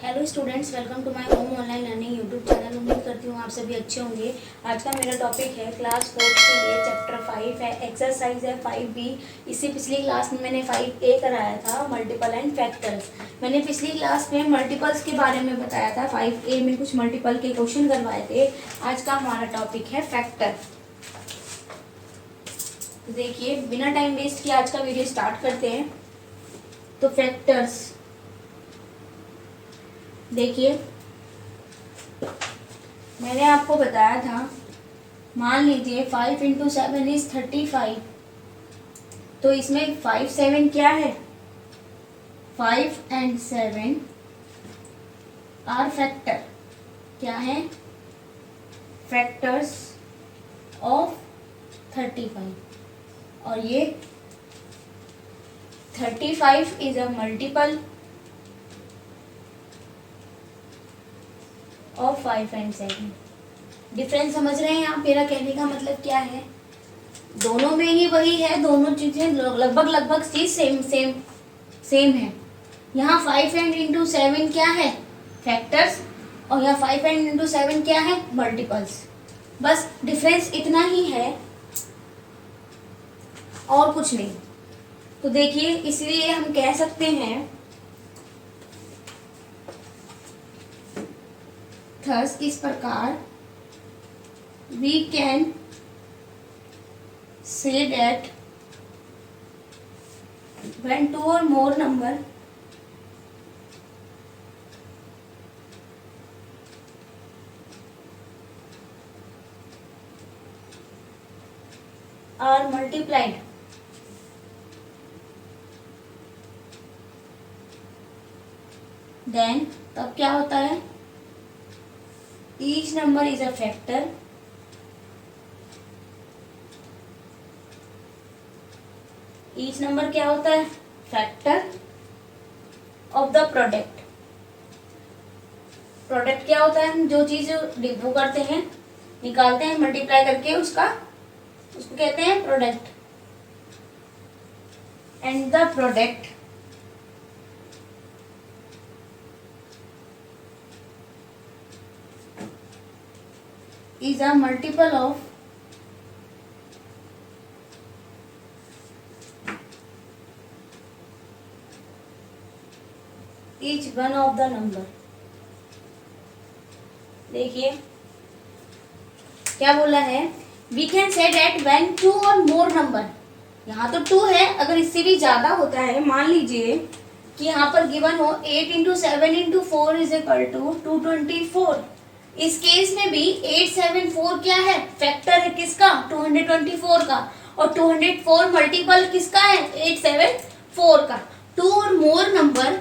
Hello students, welcome to my home online learning YouTube channel. उम्मीद करती हूँ आप सभी अच्छे होंगे। आज का मेरा टॉपिक है क्लास 4 के लिए चैप्टर 5 है, एक्सरसाइज है 5B। इससे पिछली क्लास में मैंने 5A कराया था, मल्टीपल एंड फैक्टर्स। मैंने पिछली क्लास में मल्टीपल्स के बारे में बताया था, 5A में कुछ मल्टीपल के क्वेश्चन करवाए थे। आज का हमारा टॉपिक है फैक्टर। देखिए, बिना टाइम वेस्ट किए आज का वीडियो स्टार्ट करते हैं। तो फैक्टर्स देखिए, मैंने आपको बताया था, मान लीजिए 5 इंटू 7 इज 35। तो इसमें 5 7 क्या है, 5 एंड 7 आर फैक्टर। क्या है? Factors of 35। और ये 35 इज अ मल्टीपल और 5 एंड 7। डिफरेंस समझ रहे हैं आप? मेरा कहने का मतलब क्या है, दोनों में ही वही है, दोनों चीजें लगभग चीज सेम है। यहाँ 5 एंड इंटू 7 क्या है, फैक्टर्स, और यहाँ 5 एंड इंटू 7 क्या है, मल्टीपल्स। बस डिफरेंस इतना ही है और कुछ नहीं। तो देखिए, इसलिए हम कह सकते हैं, थस इस प्रकार we can say that when two or more number are multiplied, then तब क्या होता है, each number is a factor each number क्या होता है, factor of the product. Product क्या होता है, हम जो चीज वो करते हैं, निकालते हैं मल्टीप्लाई करके, उसको कहते हैं product. And the product is a multiple of each one of the number। देखिए क्या बोला है, we can say that when two or more number, यहाँ तो 2 है, अगर इससे भी ज्यादा होता है, मान लीजिए कि यहाँ पर गिवन हो 8 into 7 into 4 is equal to 224। इस केस में भी 874 क्या है, फैक्टर है किसका, 224 का। और 204 मल्टीपल किसका है, 874 का। 2 और मोर नंबर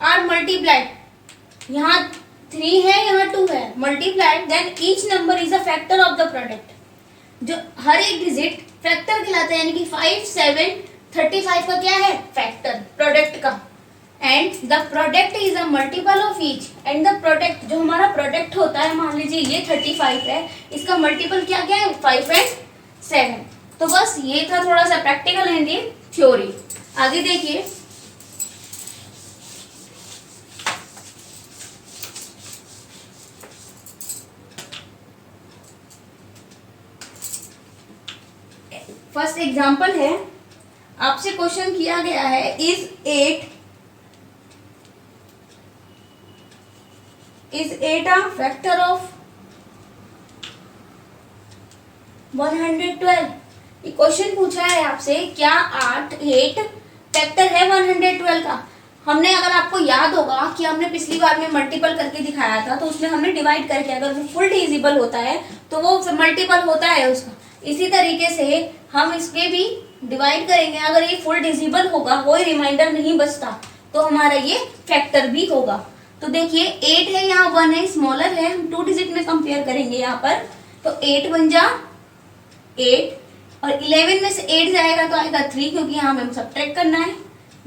आर मल्टीप्लाइड, यहाँ 3 है, यहाँ 2 है, multiplied, then each number is a factor of the product. जो हर एक डिजिट फैक्टर कहलाता है, यानी कि 5 7 35 का क्या है, फैक्टर प्रोडक्ट का। And the product is a multiple of each. And the product, जो हमारा प्रोडक्ट होता है, मान लीजिए ये 35 है, इसका मल्टीपल क्या क्या है, 5 एंड 7। तो बस ये था थोड़ा सा प्रैक्टिकल एंड ये थ्योरी। आगे देखिए, फर्स्ट एग्जांपल है, आपसे क्वेश्चन किया गया है, इज 8 a फैक्टर ऑफ 112। ये क्वेश्चन पूछा है आपसे, क्या 8 फैक्टर है 112 का। हमने, अगर आपको याद होगा कि हमने पिछली बार में मल्टीपल करके दिखाया था, तो उसमें हमने डिवाइड करके, अगर वो फुल डिविजिबल होता है तो वो मल्टीपल होता है उसका। इसी तरीके से हम इसके भी डिवाइड करेंगे, अगर ये फुल डिविजिबल होगा, कोई रिमाइंडर नहीं बचता, तो हमारा ये फैक्टर भी होगा। तो देखिए 8 है, यहाँ 1 है, स्मॉलर है, हम 2 डिजिट में कंपेयर करेंगे यहाँ पर। तो 8 बन जा 8, और 11 में से 8 जाएगा तो आएगा 3, क्योंकि यहाँ हमें सब्ट्रैक्ट करना है।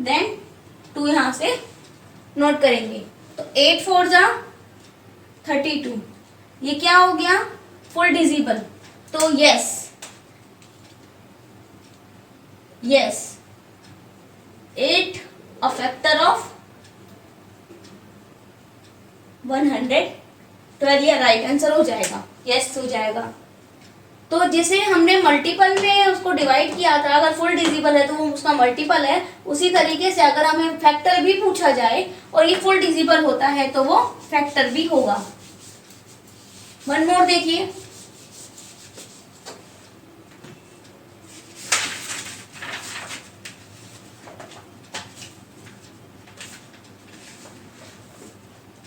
देन 2 यहाँ से नोट करेंगे, तो 8 4 जा 32। ये क्या हो गया, फुल डिजिबल। तो yes, Yes, 8 a factor of 112 या राइट आंसर हो जाएगा, यस हो जाएगा। तो जिसे हमने मल्टीपल में उसको डिवाइड किया था, अगर फुल डिजिबल है तो वो उसका मल्टीपल है, उसी तरीके से अगर हमें फैक्टर भी पूछा जाए और ये फुल डिजिबल होता है तो वो फैक्टर भी होगा। वन मोर देखिए,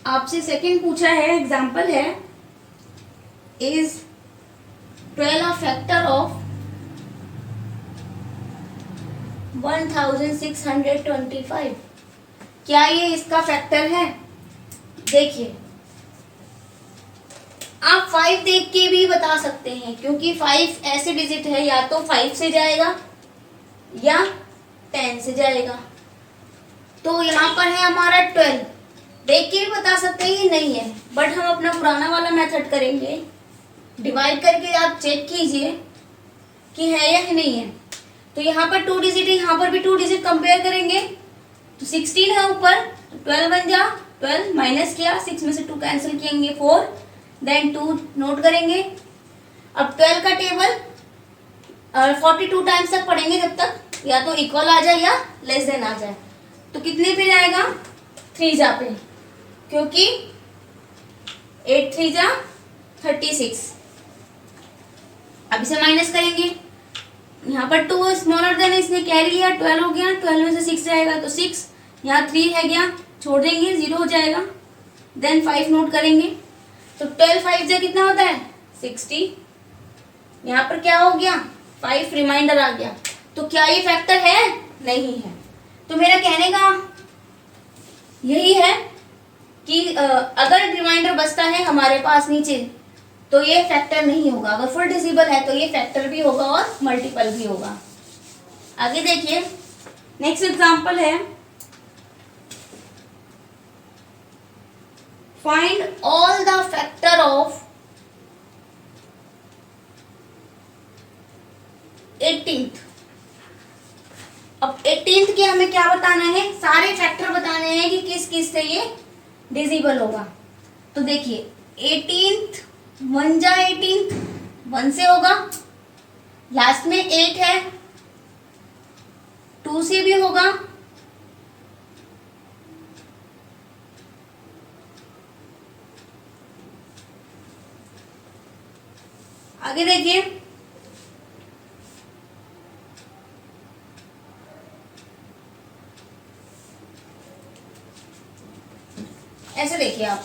आपसे सेकंड पूछा है, एग्जांपल है, इज 12 a factor of 1625? क्या ये इसका फैक्टर है? देखिए, आप 5 देख के भी बता सकते हैं, क्योंकि 5 ऐसे डिजिट है, या तो 5 से जाएगा या 10 से जाएगा। तो यहाँ पर है हमारा 12, देख के भी बता सकते हैं ये नहीं है, बट हम अपना पुराना वाला मेथड करेंगे, डिवाइड करके आप चेक कीजिए कि है या नहीं है। तो यहाँ पर 2 डिजिट है, यहाँ पर भी 2 डिजिट कंपेयर करेंगे, तो 16 है ऊपर, तो 12 बन जा, 12 माइनस किया, 6 में से 2 कैंसिल किएंगे 4, देन 2 नोट करेंगे। अब 12 का टेबल 42 टाइम्स तक पढ़ेंगे, जब तक या तो इक्वल आ जाए या लेस देन आ जाए। तो कितने पे जाएगा? 3 जा पे, क्योंकि 8 3 जा 36। अब इसे माइनस करेंगे, यहाँ पर 2 स्मॉलर देन, इसने कैरी लिया, 12 हो गया, 12 में से 6 जाएगा तो 6, यहाँ 3 है गया, छोड़ देंगे, 0 हो जाएगा, देन 5 नोट करेंगे, तो 12 5 से कितना होता है? 60। यहाँ पर क्या हो गया? 5 रिमाइंडर आ गया। तो क्या ये फैक्टर है? नहीं है। तो मेरा कहने का यही है कि अगर रिमाइंडर बचता है हमारे पास नीचे, तो ये फैक्टर नहीं होगा। अगर फुल डिजिबल है तो ये फैक्टर भी होगा और मल्टीपल भी होगा। आगे देखिए, नेक्स्ट एग्जांपल है, find all the factor of 18th। अब 18th के हमें क्या बताना है? सारे फैक्टर बताने हैं कि किस किस से ये डिजिबल होगा। तो देखिए, 18th 1 जा 18th 1 से होगा, लास्ट में 8 है, 2 से भी होगा, आगे देखिए, ऐसे देखिए, आप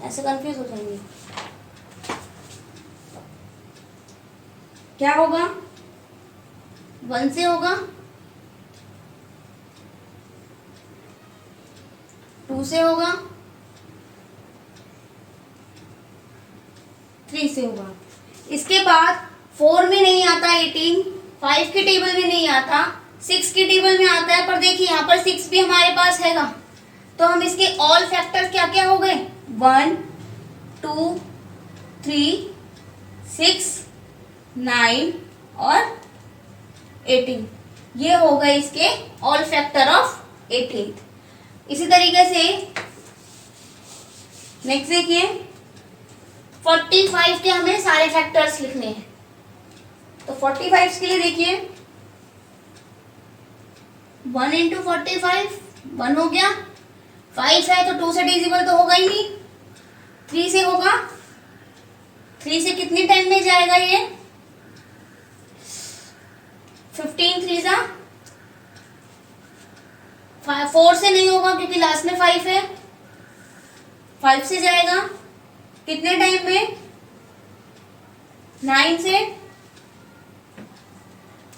ऐसे कंफ्यूज हो जाएंगे। क्या होगा? 1 से होगा, 2 से होगा, 3 से होगा। इसके बाद 4 में नहीं आता 18, 5 के टेबल में नहीं आता, 6 के टेबल में आता है। पर देखिए, यहाँ पर 6 भी हमारे पास हैगा, तो हम इसके ऑल फैक्टर्स क्या क्या हो गए? 1 2 3 6 9 और 18, ये हो गए इसके ऑल फैक्टर ऑफ 18th। इसी तरीके से नेक्स्ट देखिए, 45 के हमें सारे फैक्टर्स लिखने हैं। तो 45 के लिए देखिए, 1 इंटू 45 1 हो गया, 5 है तो 2 से डिजिबल तो होगा ही नहीं, 3 से होगा, 3 से कितने टाइम में जाएगा ये? 15 3 जा 4 से नहीं होगा, क्योंकि लास्ट में 5 है, 5 से जाएगा कितने टाइम में? 9 से।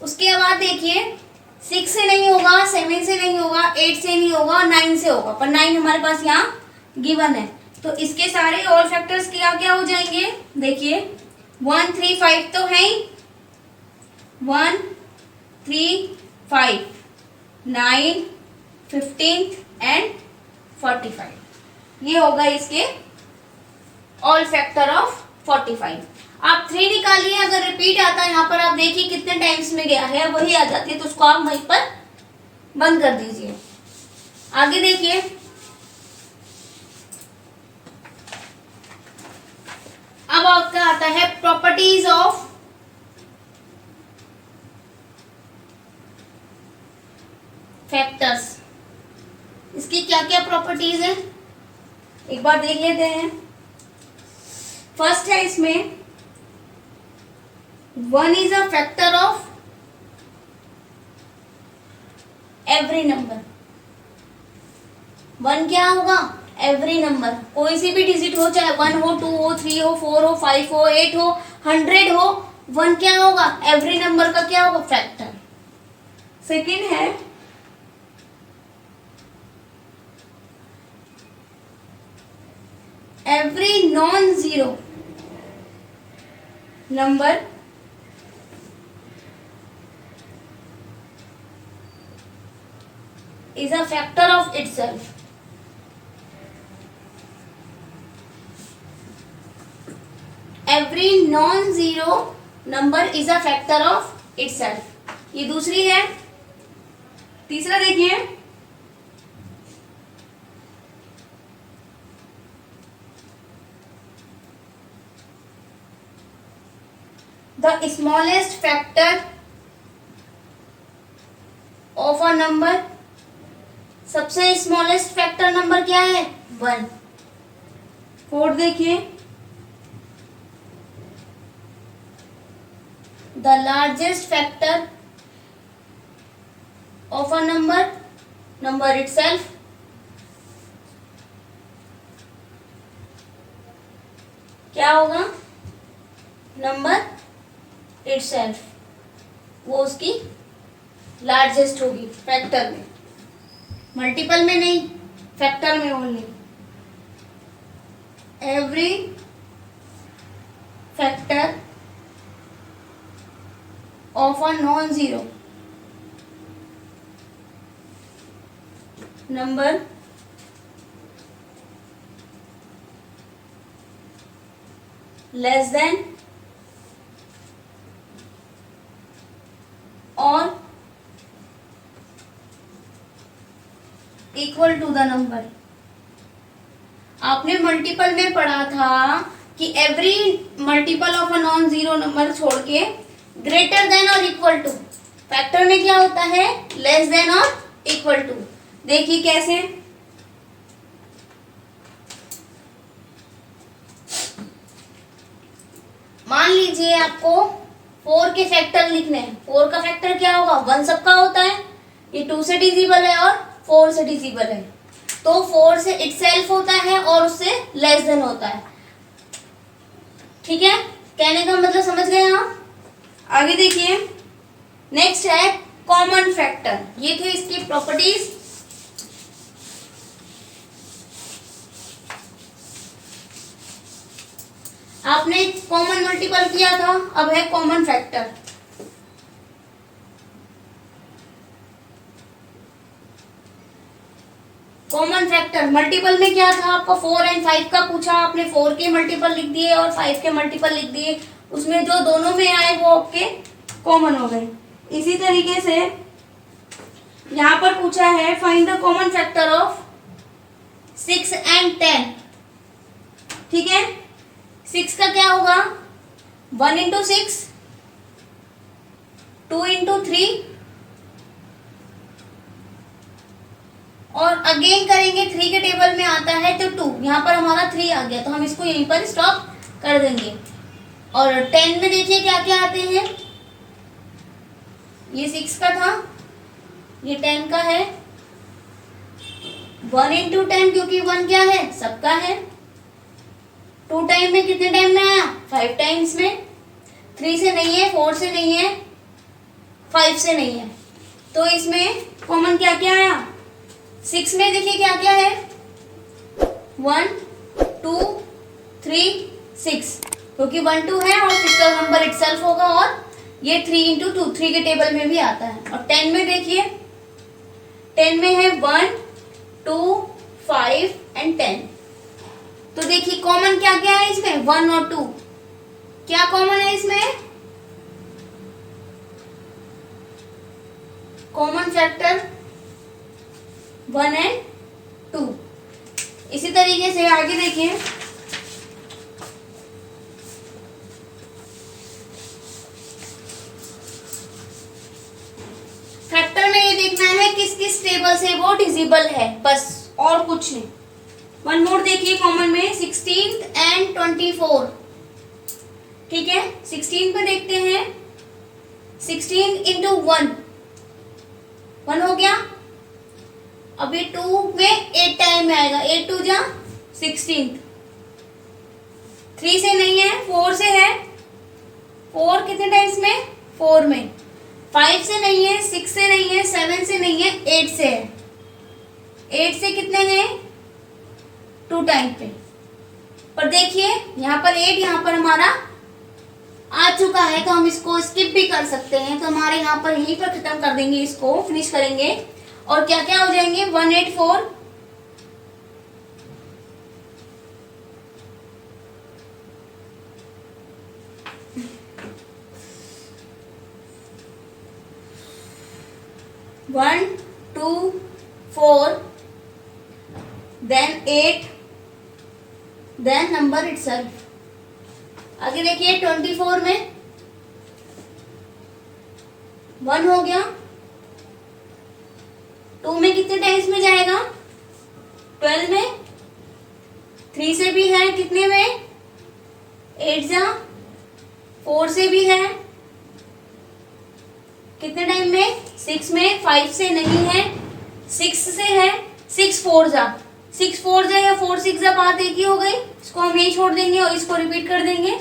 उसके बाद देखिए, 6 से नहीं होगा, 7 से नहीं होगा, 8 से नहीं होगा, 9 से होगा, पर 9 हमारे पास यहाँ गिवन है। तो इसके सारे ऑल फैक्टर्स क्या क्या हो जाएंगे? देखिए, 1 3 5 तो है ही, 1 3 5 9 15 एंड 45, ये होगा इसके ऑल फैक्टर ऑफ 45। आप 3 निकालिए, अगर रिपीट आता है यहाँ पर, आप देखिए कितने टाइम्स में गया है, वही आ जाती है, तो उसको आप वहीं पर बंद कर दीजिए। आगे देखिए, आता है प्रॉपर्टीज ऑफ फैक्टर्स। इसकी क्या क्या प्रॉपर्टीज है एक बार देख लेते हैं। फर्स्ट है इसमें 1 is a factor of every number. 1 क्या होगा? एवरी नंबर, कोई सी भी डिजिट हो, चाहे 1 हो, 2 हो, 3 हो, 4 हो, 5 हो, 8 हो, 100 हो, 1 क्या होगा? एवरी नंबर का क्या होगा? फैक्टर। सेकेंड है every non zero number is a factor of itself. Every non-zero number is a factor of itself. ये दूसरी है। तीसरा देखिए, the smallest factor of a number, सबसे स्मॉलेस्ट फैक्टर नंबर क्या है? 1। फोर्थ देखिए, the largest factor of a number itself. क्या होगा? नंबर इटसेल्फ, वो उसकी लार्जेस्ट होगी फैक्टर में, मल्टीपल में नहीं, फैक्टर में only. Every factor of a non zero number less than और इक्वल टू द नंबर। आपने मल्टीपल में पढ़ा था कि every multiple of a non zero number छोड़ के ग्रेटर देन और इक्वल टू, फैक्टर में क्या होता है? लेस देन और इक्वल टू। देखिए कैसे, मान लीजिए आपको 4 के फैक्टर लिखने हैं। 4 का फैक्टर क्या होगा? 1 सबका होता है, ये 2 से डिविजिबल है और 4 से डिविजिबल है, तो 4 से इटसेल्फ होता है और उससे लेस देन होता है। ठीक है, कहने का मतलब समझ गए आप? आगे देखिए, नेक्स्ट है कॉमन फैक्टर। ये थे इसकी प्रॉपर्टीज। आपने कॉमन मल्टीपल किया था, अब है common factor. Common factor multiple में क्या था? आपको 4 एंड 5 का पूछा, आपने 4 के मल्टीपल लिख दिए और 5 के मल्टीपल लिख दिए, उसमें जो दोनों में आए वो आपके कॉमन हो गए। इसी तरीके से यहाँ पर पूछा है find the common factor of 6 and 10। ठीक है, 6 का क्या होगा? 1 इंटू 6, 2 इंटू 3 और अगेन करेंगे 3 के टेबल में आता है तो 2, यहाँ पर हमारा 3 आ गया तो हम इसको यहीं पर स्टॉप कर देंगे। और 10 में देखिए क्या क्या आते हैं, ये 6 का था, ये 10 का है। 1 इंटू 10 क्योंकि 1 क्या है? सबका है। 2 टाइम में कितने टाइम में आया? 5 टाइम्स में। 3 से नहीं है, 4 से नहीं है, 5 से नहीं है, तो इसमें कॉमन क्या क्या आया? 6 में देखिए क्या क्या है? 1 2 3 6, क्योंकि 1 2 है और 6 का नंबर इटसेल्फ होगा और ये 3 इंटू 2 3 के टेबल में भी आता है। और 10 में देखिए, 10 में है 1 2 5 एंड 10। तो देखिए कॉमन क्या क्या है इसमें? 1 और 2। क्या कॉमन है इसमें? Common factor 1 and 2। इसी तरीके से आगे देखिए, जिस टेबल से वो डिजिबल है, बस और कुछ नहीं। वन मोर देखिए कॉमन में 16 एंड 24। ठीक है, 16 पे देखते हैं 16 इंटू 1 हो गया। अभी 2 में 8 टाइम में आएगा, 8 2 जा 16। 3 से नहीं है, 4 से है। 4 कितने टाइम्स में? 4 में। 5 से नहीं है, 6 से नहीं है, 7 से नहीं है, 8 से है। 8 से कितने हैं? 2 टाइम पे। पर देखिए यहाँ पर 8, यहाँ पर हमारा आ चुका है, तो हम इसको स्किप भी कर सकते हैं। तो हमारे यहाँ पर यहीं पर खत्म कर देंगे, इसको फिनिश करेंगे। और क्या क्या हो जाएंगे? 184, 1 2 4, देन 8, देन नंबर इटसेल्फ। आगे देखिए 24 में 1 हो गया। 2 में कितने टाइम्स में जाएगा? 12 में। 3 से भी है, कितने में? 8 जा। 4 से भी है, कितने टाइम में? 6 में। 5 से नहीं है, 6 से है। 6 4 जा, 6 4 जा या 4 6 जा, बात एक ही हो गई। इसको हम यही छोड़ देंगे और इसको रिपीट कर देंगे।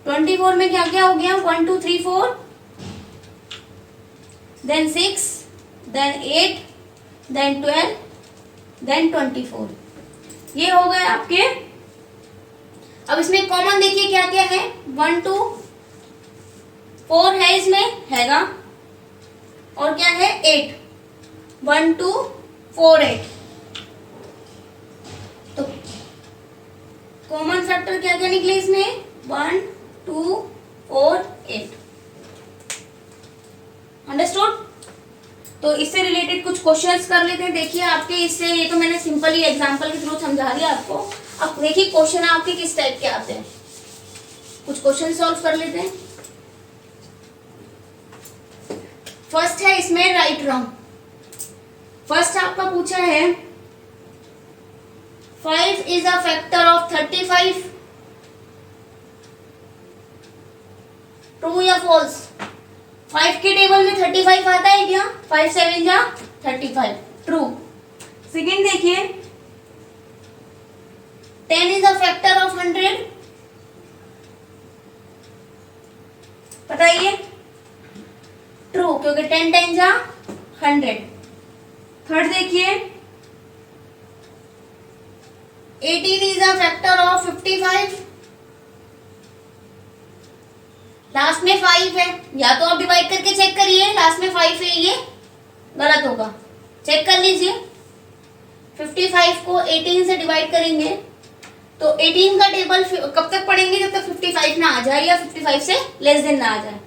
24 में क्या क्या हो गया? 1 2 3 4, देन 6, देन 8, देन 12, देन 24। ये हो गए आपके। अब इसमें कॉमन देखिए क्या क्या है। 1 2 4 है, इसमें हैगा। और क्या है? 8, 1 2 4 8। तो कॉमन फैक्टर क्या क्या निकले इसमें? 1 2 4 8। अंडरस्टूड? तो इससे रिलेटेड कुछ क्वेश्चंस कर लेते हैं। देखिए आपके इससे, ये तो मैंने सिंपली एग्जांपल के थ्रू समझा दिया आपको। अब देखिए क्वेश्चन आपके किस टाइप के आते हैं, कुछ क्वेश्चन सॉल्व कर लेते हैं। फर्स्ट है इसमें राइट रॉन्ग। फर्स्ट आपका पूछा है 5 is a factor of 35। True या फॉल्स? 5 के टेबल में 35 आता है क्या? 5 7 जा 35, ट्रू। सेकेंड देखिए 10 इज अ फैक्टर ऑफ 100। बताइए। ट्रू, क्योंकि 10 10 जा 100। थर्ड देखिए 18 is a factor of 55। Last में 5 है, या तो आप डिवाइड करके चेक करिए, लास्ट में 5 है, ये गलत होगा। चेक कर लीजिए। 55 को 18 से डिवाइड करेंगे तो 18 का टेबल कब तक पढ़ेंगे? जब तक 55 ना आ जाए या 55 से लेस देन ना आ जाए।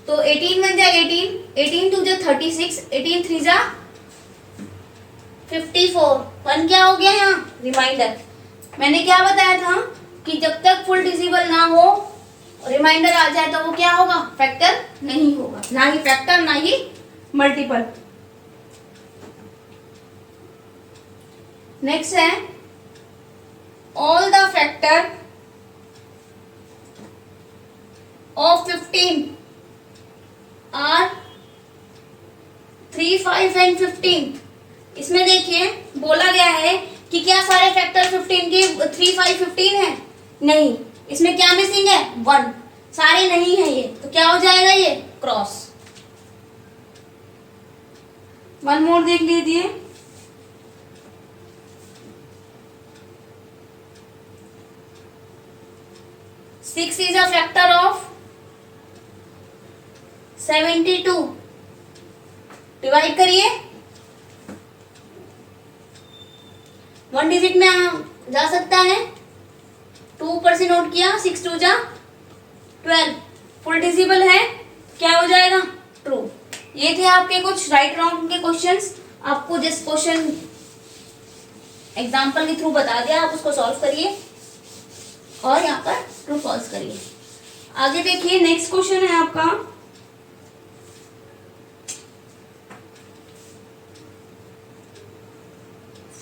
तो 18 1 जा 18, 18 2 जा 36, 18 3 जा 54। 1 क्या हो गया यहाँ? रिमाइंडर। मैंने क्या बताया था कि जब तक फुल डिजिबल ना हो, रिमाइंडर आ जाए तो वो क्या होगा? फैक्टर नहीं होगा। ना ही फैक्टर, ना ही मल्टीपल। नेक्स्ट है all the factor of 15 are 3 5 and 15। इसमें देखिए बोला गया है कि क्या सारे फैक्टर 15 के 3 5 15 है? नहीं, इसमें क्या मिसिंग है? 1। सारे नहीं है ये, तो क्या हो जाएगा? ये क्रॉस। वन मोर देख लीजिए। Six is a factor of 72। Divide करिए, 1 डिजिट में जा सकता है। 2 ऊपर से नोट किया, 6 2 जा 12। फुल डिजिबल है, क्या हो जाएगा? ट्रू। ये थे आपके कुछ राइट रॉन्ग के क्वेश्चंस। आपको जिस क्वेश्चन एग्जांपल के थ्रू बता दिया, आप उसको सॉल्व करिए और यहाँ पर ट्रू फॉल्स करिए। आगे देखिए नेक्स्ट क्वेश्चन है आपका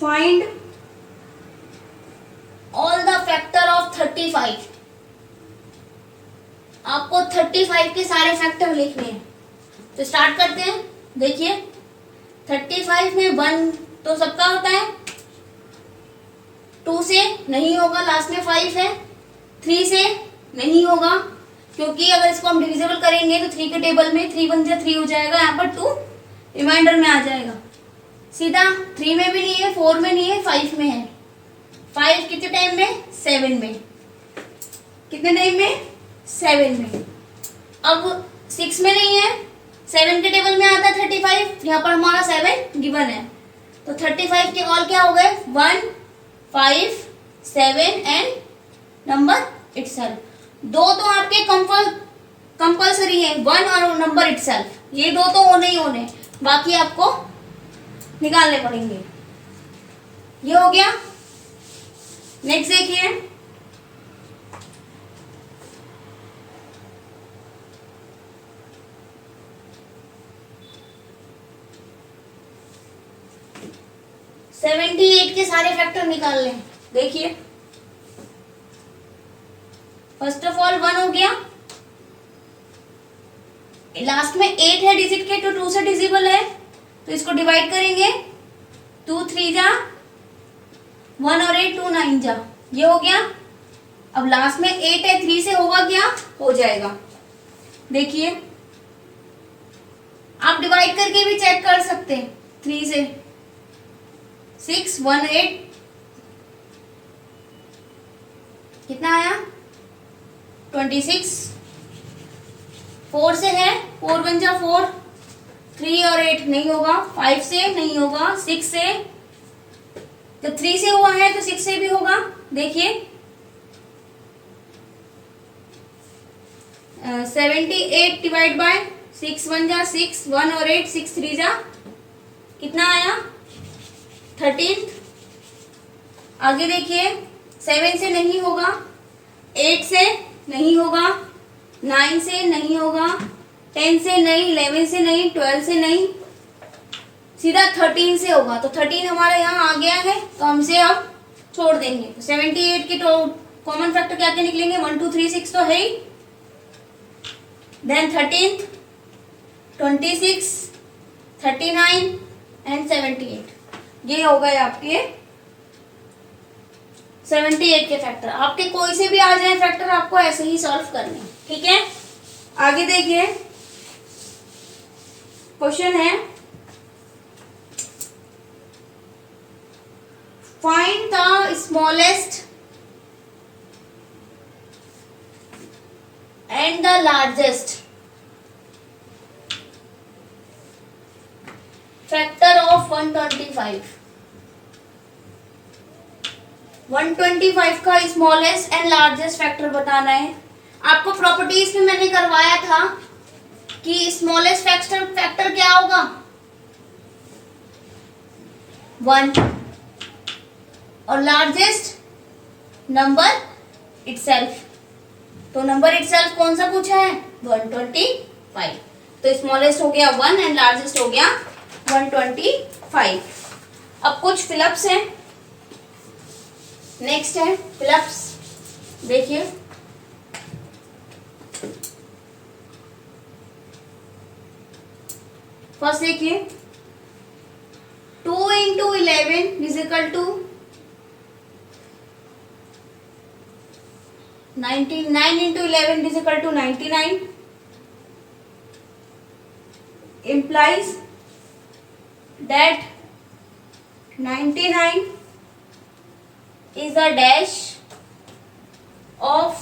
find all the factor of 35। आपको 35 के सारे फैक्टर लिखने हैं। तो स्टार्ट करते हैं। देखिए 35 में 1 तो सबका होता है, 2 से नहीं होगा, लास्ट में 5 है, 3 से नहीं होगा क्योंकि अगर इसको हम डिविजिबल करेंगे तो 3 के टेबल में 3 1 जा 3 हो जाएगा, यहाँ पर 2 रिमाइंडर में आ जाएगा सीधा। 3 में भी नहीं है, 4 में नहीं है, 5 में है। 5 कितने टाइम में? 7 में। कितने टाइम में? 7 में। अब 6 में नहीं है, 7 के टेबल में आता है 35, यहाँ पर हमारा 7 गिवन है। तो 35 के ऑल क्या हो गए? 1 5 7 एंड नंबर इटसेल्फ। 2 तो आपके कंपल्सरी है, 1 और नंबर इटसेल्फ, ये 2 तो होने ही होने, बाकी आपको निकालने पड़ेंगे। ये हो गया। नेक्स्ट देखिए, सेवेंटी 78 के सारे फैक्टर निकाल लें। देखिए फर्स्ट ऑफ ऑल 1 हो गया, लास्ट में 8 है डिजिट के, तो 2 से डिजिबल है, तो इसको डिवाइड करेंगे। 2 3 जा 1 और 8 2 9 जा, ये हो गया। अब लास्ट में 8 है, 3 से होगा क्या? हो जाएगा। देखिए आप डिवाइड करके भी चेक कर सकते हैं। 3 से 6 1 8 कितना आया? 26। 4 से है, 4 1 जा 4, 3 और 8 नहीं होगा, 5 से नहीं होगा, 6 से, जब 3 से हुआ है तो 6 से भी होगा। देखिए 78 डिवाइड बाय 6 1 जा 6, 1 और 8 6 3 जा कितना आया? 13। आगे देखिए 7 से नहीं होगा, 8 से नहीं होगा, 9 से नहीं होगा, 10 से नहीं, 11 से नहीं, 12 से नहीं, सीधा 13 से होगा। तो 13 हमारे यहाँ आ गया है, तो हम इसे अब छोड़ देंगे। तो 78 के तो कॉमन फैक्टर क्या क्या निकलेंगे? 1 2 3 6 तो है ही, देन 13 26 39 एंड 78, ये हो गए आपके 78 के फैक्टर। आपके कोई से भी आ जाए फैक्टर, आपको ऐसे ही सॉल्व करने, ठीक है। आगे देखिए क्वेश्चन है, find the smallest and the largest factor of 125। 125 का स्मॉलेस्ट एंड लार्जेस्ट फैक्टर बताना है। आपको प्रॉपर्टीज में मैंने करवाया था कि स्मॉलेस्ट फैक्टर क्या होगा? 1 और लार्जेस्ट नंबर इटसेल्फ। तो नंबर इटसेल्फ कौन सा पूछा है? 125। तो स्मॉलेस्ट हो गया 1 एंड लार्जेस्ट हो गया 125। अब कुछ फिलअप्स हैं। नेक्स्ट है फिलअप्स। देखिए फर्स्ट देखिए 2 into 11 is equal to 99 into 11 is equal to 99 implies that 99 is a dash of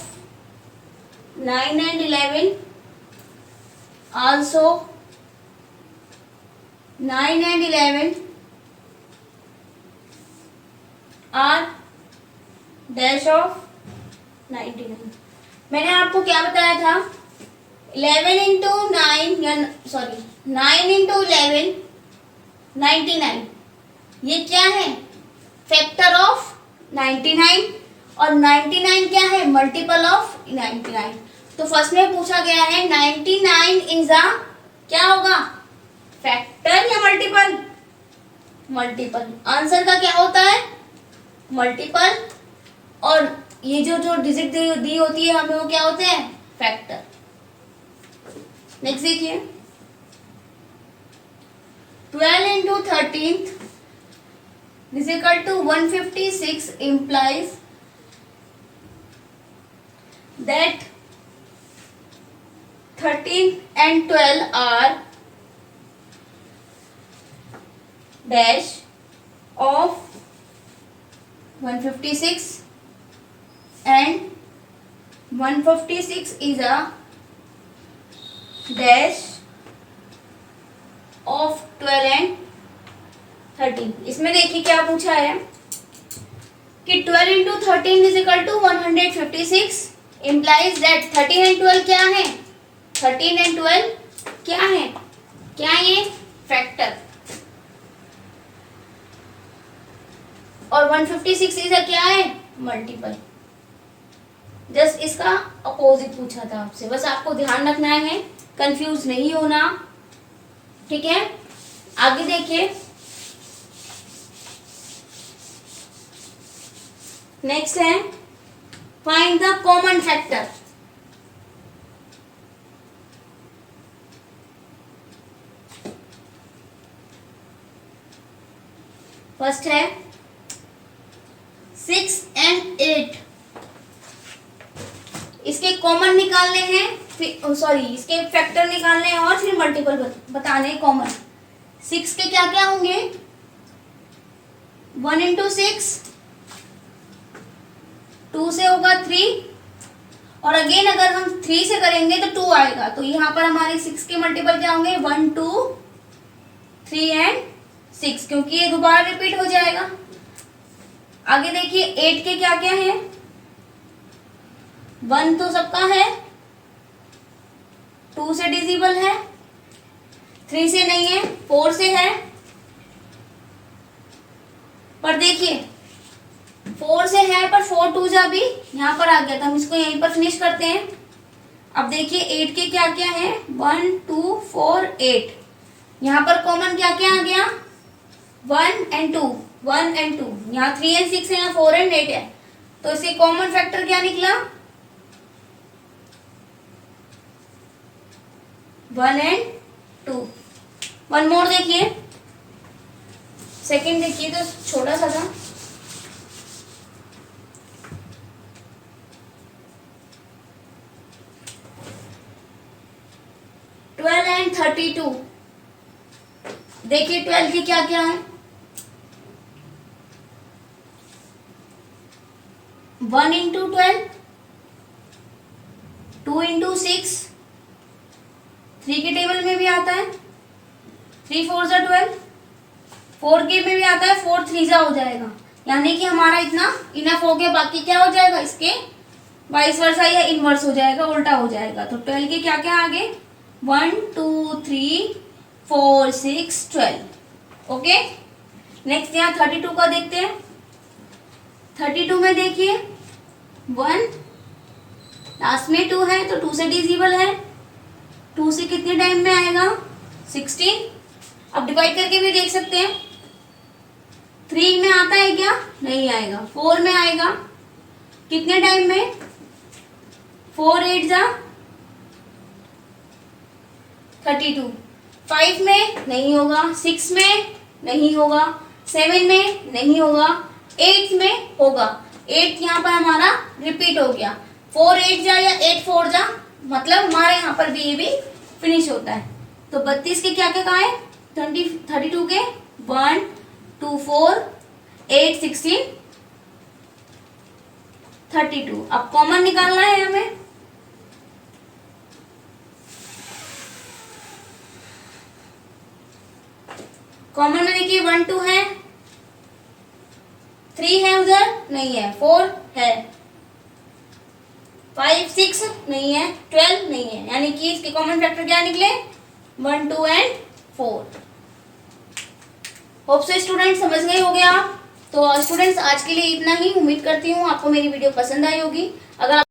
9 and 11. Also 9 and 11 are dash of 99. मैंने आपको क्या बताया था? 11 into 9 या सॉरी 9 into 11 99, ये क्या है? फैक्टर ऑफ 99, और 99 क्या है? Multiple of 99। तो फर्स्ट में पूछा गया है 99 इज अ क्या होगा? फैक्टर या मल्टीपल? मल्टीपल। आंसर का क्या होता है? मल्टीपल। और ये जो डिजिट दी होती है हमें, वो क्या होते हैं? फैक्टर। नेक्स्ट देखिए, 12 into 13 is equal to 156 implies that 13 and 12 are dash of 156 and 156 is a dash of 12 and 13। इसमें देखिए क्या पूछा है कि 12 into 13 is equal to 156 implies that 13 and 12 क्या है? 13 and 12 क्या है? क्या ये? फैक्टर। और 156 इज क्या है? मल्टीपल। जस्ट इसका अपोजिट पूछा था आपसे, बस आपको ध्यान रखना है, कंफ्यूज नहीं होना, ठीक है। आगे देखिए, नेक्स्ट है find the common factor. First है 6 and 8। इसके कॉमन निकालने हैं, सॉरी इसके फैक्टर निकालने हैं और फिर मल्टीपल बताने हैं कॉमन। 6 के क्या क्या होंगे? 1 into 6, 2 से होगा 3, और अगेन अगर हम 3 से करेंगे तो 2 आएगा। तो यहाँ पर हमारे 6 के मल्टीपल क्या होंगे? 1 2 3 and 6, क्योंकि ये दोबारा रिपीट हो जाएगा। आगे देखिए 8 के क्या क्या है? 1 तो सबका है, 2 से डिजिबल है, 3 से नहीं है, 4 से है। पर देखिए 4 से है पर 4 2 जा भी यहाँ पर आ गया, तो हम इसको यहीं पर फिनिश करते हैं। अब देखिए 8 के क्या क्या है? 1 2 4 8। यहाँ पर कॉमन क्या क्या आ गया? 1 and 2, 1 and 2। यहाँ 3 and 6 है, यहाँ 4 and 8 है, तो इसके कॉमन फैक्टर क्या निकला? 1 and 2। वन मोर देखिए, सेकंड देखिए तो छोटा सा था। Twelve and 32। देखिए 12 के क्या क्या है? 1 into 12, 2 into 6, 3 के टेबल में भी आता है, 3 4 जा 12, 4 के में भी आता है, 4 3 जा हो जाएगा। यानी कि हमारा इतना इनफ हो गया। बाकी क्या हो जाएगा? इसके वाइस वर्सा या इनवर्स हो जाएगा, उल्टा हो जाएगा। तो 12 के क्या क्या आगे? 1 2 3 4 6 12। ओके, नेक्स्ट यहाँ 32 का देखते हैं। 32 में देखिए 1 लास्ट में 2 है, तो 2 से डिजिबल है, 2 से कितने टाइम में आएगा? 16। अब डिवाइड करके भी देख सकते हैं। 3 में आता है क्या? नहीं आएगा। 4 में आएगा, कितने टाइम में? 4 8 जा 32। 5 में नहीं होगा, 6 में नहीं होगा, 7 में नहीं होगा, 8 में होगा। 8 यहाँ पर हमारा रिपीट हो गया। 4 8 जा या 8 4 जा, मतलब हमारे यहाँ पर भी ये भी फिनिश होता है। तो 32 के क्या क्या कहा है? 32 के 1 2 4 8 16 32। अब कॉमन निकालना है हमें। कॉमन में देखिए 1 2 है, 3 है, उधर नहीं है, 4 है, 5 6 नहीं है, 12 नहीं है। यानी कि इसके कॉमन फैक्टर क्या निकले? 1 2 and 4। होप सो स्टूडेंट समझ गए होगे आप। तो स्टूडेंट्स आज के लिए इतना ही। उम्मीद करती हूँ आपको मेरी वीडियो पसंद आई होगी। अगर